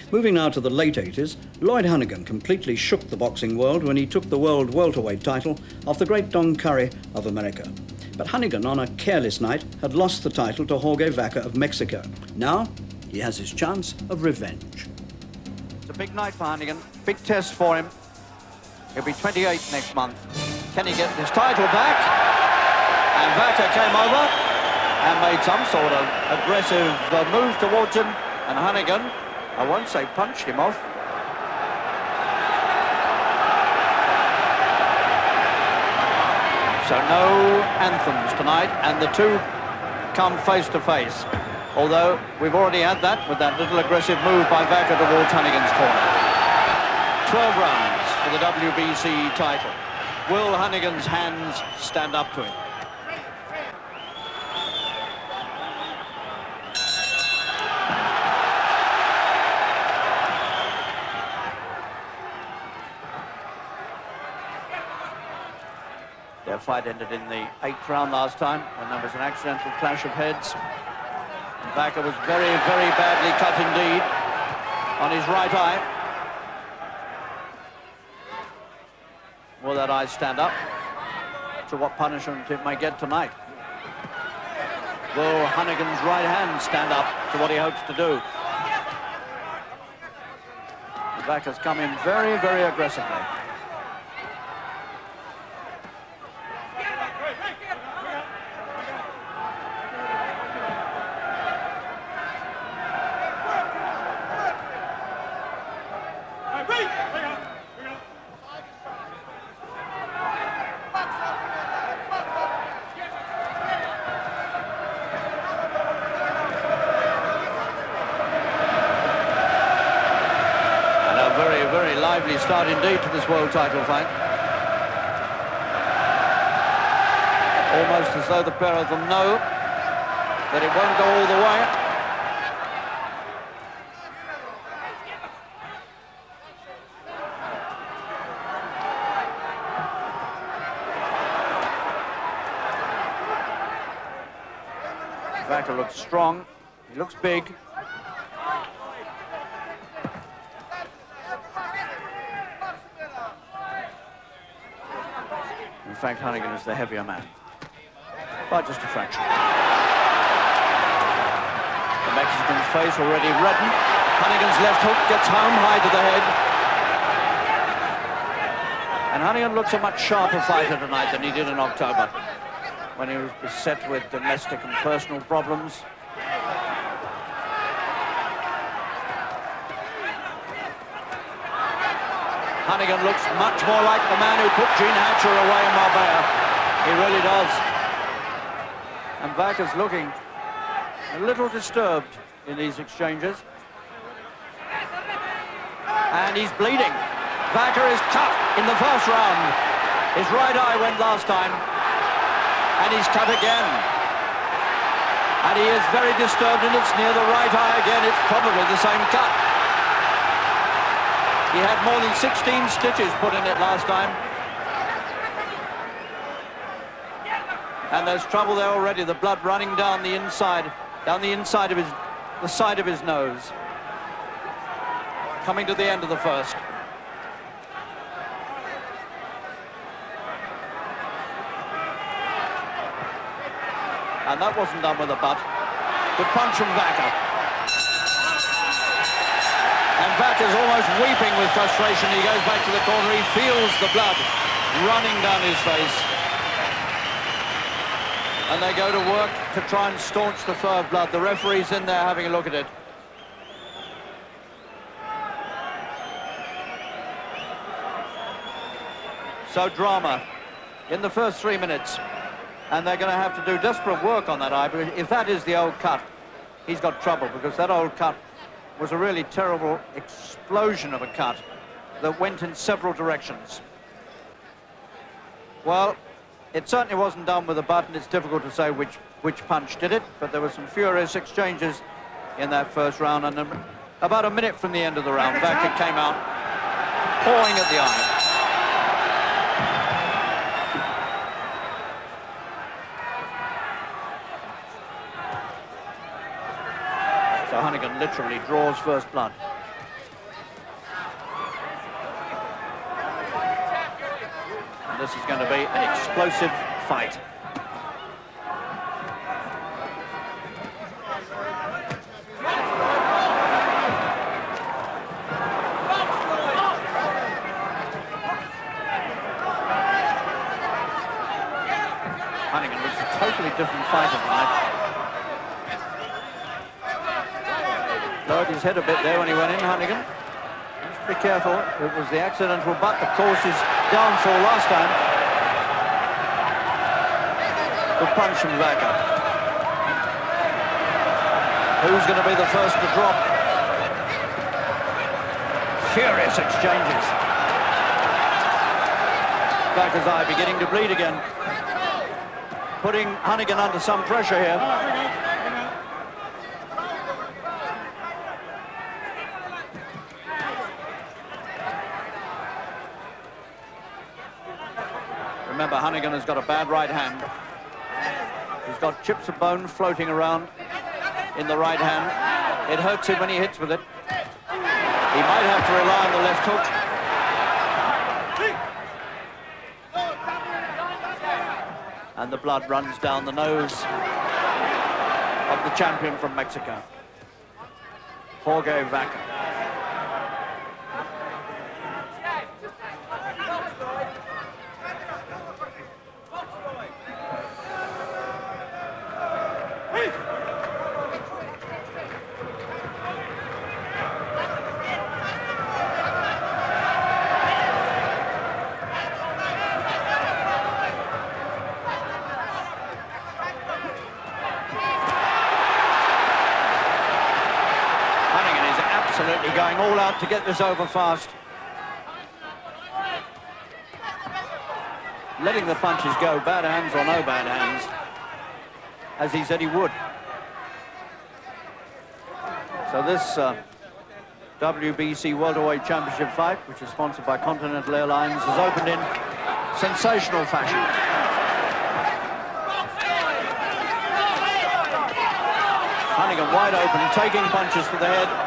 Moving now to the late 80s, Lloyd Honeyghan completely shook the boxing world when he took the world welterweight title off the great Don Curry of America. But Honeyghan, on a careless night, had lost the title to Jorge Vaca of Mexico. Now, he has his chance of revenge. It's a big night for Honeyghan, big test for him. He'll be 28 next month. Can he get his title back? And Vaca came over and made some sort of aggressive move towards him. And Honeyghan, I won't say punched him off. So no anthems tonight, and the two come face to face. Although we've already had that with that little aggressive move by Vaca towards Honeyghan's corner. 12 rounds for the WBC title. Will Honeyghan's hands stand up to him? Their fight ended in the 8th round last time when there was an accidental clash of heads. And Vaca was very, very badly cut indeed on his right eye. Will that eye stand up to what punishment it may get tonight? Will Honeyghan's right hand stand up to what he hopes to do? Vaca's come in very, very aggressively. Lively start indeed to this world title fight. Almost as though the pair of them know that it won't go all the way. Vaca looks strong, he looks big. In fact, Honeyghan is the heavier man, by just a fraction. The Mexican's face already reddened. Honeyghan's left hook gets home, high to the head. And Honeyghan looks a much sharper fighter tonight than he did in October, when he was beset with domestic and personal problems. Honeyghan looks much more like the man who put Gene Hatcher away in Marbella. He really does. And Vaca's looking a little disturbed in these exchanges. And he's bleeding. Vaca is cut in the first round. His right eye went last time. And he's cut again. And he is very disturbed, and it's near the right eye again. It's probably the same cut. He had more than 16 stitches put in it last time. And there's trouble there already, the blood running down the inside of the side of his nose. Coming to the end of the first. And that wasn't done with a butt. Good punch from Vaca. And Vaca's almost weeping with frustration. He goes back to the corner. He feels the blood running down his face. And they go to work to try and staunch the flow of blood. The referee's in there having a look at it. So drama in the first 3 minutes. And they're going to have to do desperate work on that eye. But if that is the old cut, he's got trouble, because that old cut was a really terrible explosion of a cut that went in several directions. Well, it certainly wasn't done with a butt, and it's difficult to say which punch did it, but there were some furious exchanges in that first round, and about a minute from the end of the round, Vaca came out pawing at the eye. So Honeyghan literally draws first blood. And this is going to be an explosive fight. Honeyghan was a totally different fighter tonight. Lowered his head a bit there when he went in, Honeyghan. Just be careful, it was the accidental butt that caused his downfall last time. Good punch from Vaca. Who's going to be the first to drop? Furious exchanges. Vaca's eye beginning to bleed again. Putting Honeyghan under some pressure here. Remember, Honeyghan has got a bad right hand. He's got chips of bone floating around in the right hand. It hurts him when he hits with it. He might have to rely on the left hook. And the blood runs down the nose of the champion from Mexico, Jorge Vaca. Absolutely going all out to get this over fast. Letting the punches go, bad hands or no bad hands, as he said he would. So this WBC Welterweight Championship fight, which is sponsored by Continental Airlines, has opened in sensational fashion. Honeyghan wide open, taking punches to the head.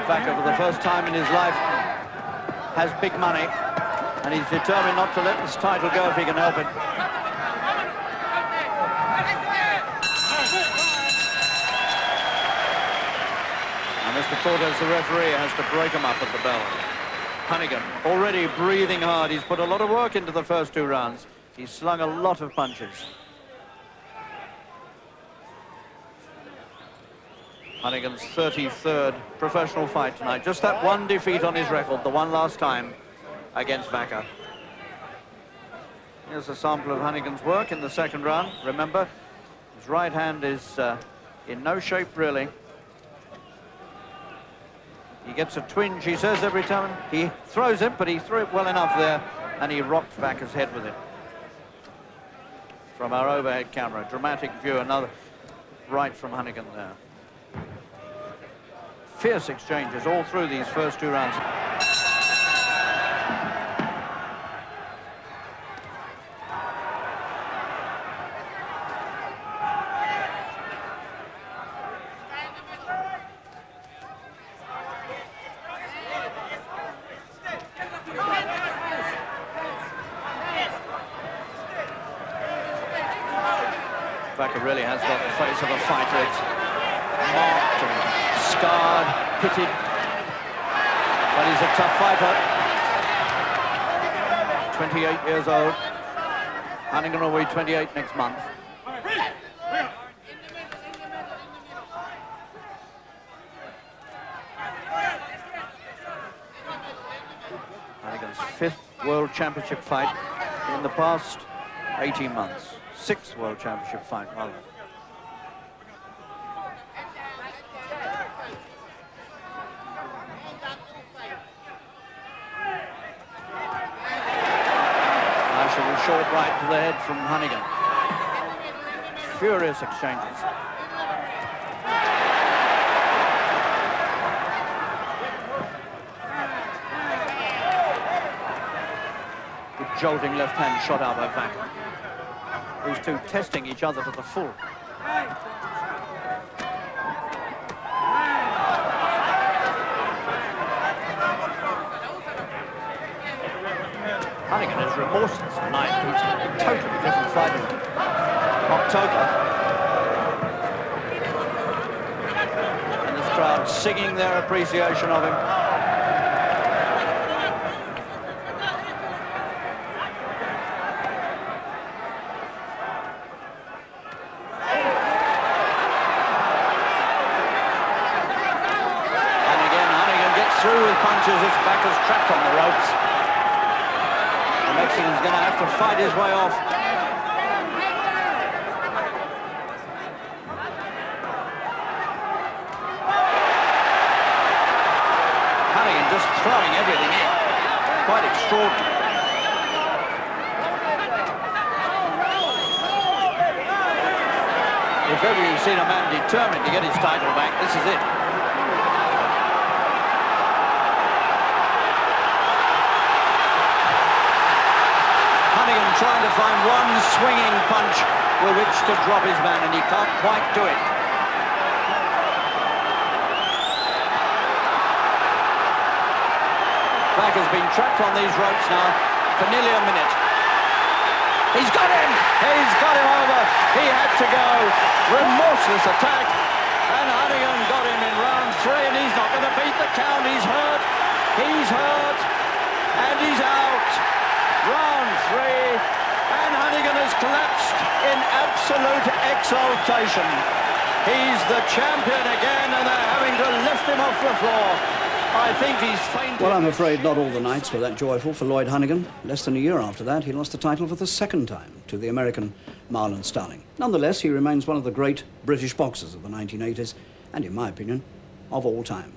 Vaca, for the first time in his life, has big money, and he's determined not to let this title go if he can help it. And Mr. Cortez, the referee, has to break him up at the bell. Honeyghan, already breathing hard. He's put a lot of work into the first two rounds. He's slung a lot of punches. Honeyghan's 33rd professional fight tonight. Just that one defeat on his record, the one last time against Vaca. Here's a sample of Honeyghan's work in the second round. Remember, his right hand is in no shape, really. He gets a twinge, he says, every time. He throws it, but he threw it well enough there, and he rocked Vaca's head with it. From our overhead camera, dramatic view, another right from Honeyghan there. Fierce exchanges all through these first two rounds. Vaca really has got the face of a fighter. It's marked and scarred, pitted, but he's a tough fighter. 28 years old. Honeyghan will be 28 next month. Honeyghan's 5th World Championship fight in the past 18 months. 6th World Championship fight, rather. Short right to the head from Honeyghan. Furious exchanges. Good jolting left hand shot out by Vaca. These two testing each other to the full. Honeyghan is remorseless tonight. He's a totally different fighter than October. And this crowd singing their appreciation of him. Through with punches, his back is trapped on the ropes. The Mexican's going to have to fight his way off. Honeyghan just throwing everything in. Quite extraordinary. If ever you've seen a man determined to get his title back, this is it. Trying to find one swinging punch with which to drop his man, and he can't quite do it. Vaca's been trapped on these ropes now for nearly a minute. He's got him! He's got him over! He had to go. Remorseless attack, and Honeyghan got him in round 3, and he's not going to beat the count. He's hurt, and he's out. Round 3, and Honeyghan has collapsed in absolute exultation. He's the champion again, and they're having to lift him off the floor. I think he's fainted. Well, I'm afraid not all the nights were that joyful for Lloyd Honeyghan. Less than a year after that, he lost the title for the second time to the American Marlon Starling. Nonetheless, he remains one of the great British boxers of the 1980s, and in my opinion, of all time.